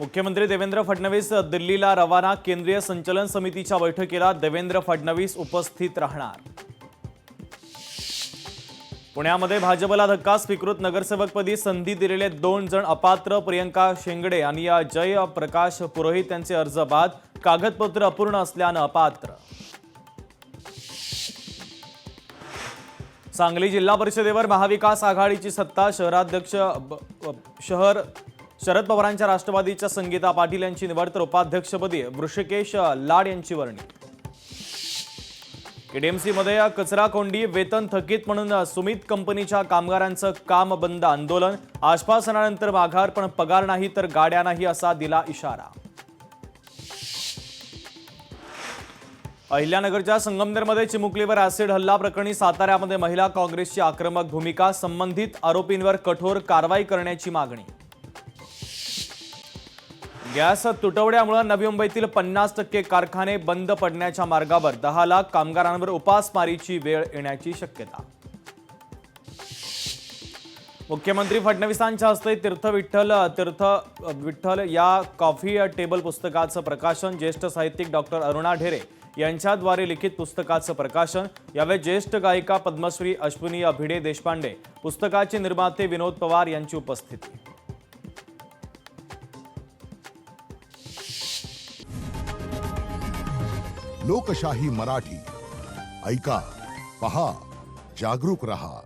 मुख्यमंत्री देवेंद्र फडणवीस दिल्लीला रवाना। केंद्रीय संचलन समितीच्या बैठकीला देवेंद्र फडणवीस उपस्थित राहणार। पुण्यामध्ये भाजपला धक्का। स्वीकृत नगरसेवकपदी संधी दिलेले 2 जण अपात्र। प्रियंका शेंगडे आणि जय प्रकाश पुरोहित यांचे अर्ज बाद। कागदपत्र अपूर्ण असल्याने अपात्र। सांगली जिल्हा परिषदेवर महाविकास आघाडीची सत्ता। शहराध्यक्ष शरद पवारांच्या राष्ट्रवादीच्या संगीता पाटील यांची निवड तर उपाध्यक्षपदी वृषिकेश लाड यांची वर्णी। केडीएमसी मध्ये कचरा कोंडी। वेतन थकीत म्हणून सुमित कंपनीच्या कामगारांचं काम बंद आंदोलन। आश्वासनानंतर माघार पण पगार नाही तर गाड्या नाही असा दिला इशारा। अहिल्यानगरच्या संगमनेरमध्ये चिमुकलीवर ऍसिड हल्ला प्रकरणी साताऱ्यामध्ये महिला काँग्रेसची आक्रमक भूमिका। संबंधित आरोपींवर कठोर कारवाई करण्याची मागणी। गॅस तुटवड्यामुळे नवी मुंबईतील 50% कारखाने बंद पडण्याच्या मार्गावर। 10 लाख कामगारांवर उपासमारीची वेळ येण्याची शक्यता। मुख्यमंत्री फडणवीसांच्या हस्ते तीर्थ विठ्ठल या कॉफी टेबल पुस्तकाचं प्रकाशन। ज्येष्ठ साहित्यिक डॉक्टर अरुणा ढेरे यांच्याद्वारे लिखित पुस्तकाचं प्रकाशन। यावेळी ज्येष्ठ गायिका पद्मश्री अश्विनी भिडे देशपांडे, पुस्तकाचे निर्माते विनोद पवार यांची उपस्थिती। लोकशाही मराठी ऐका, पहा, जागरूक रहा।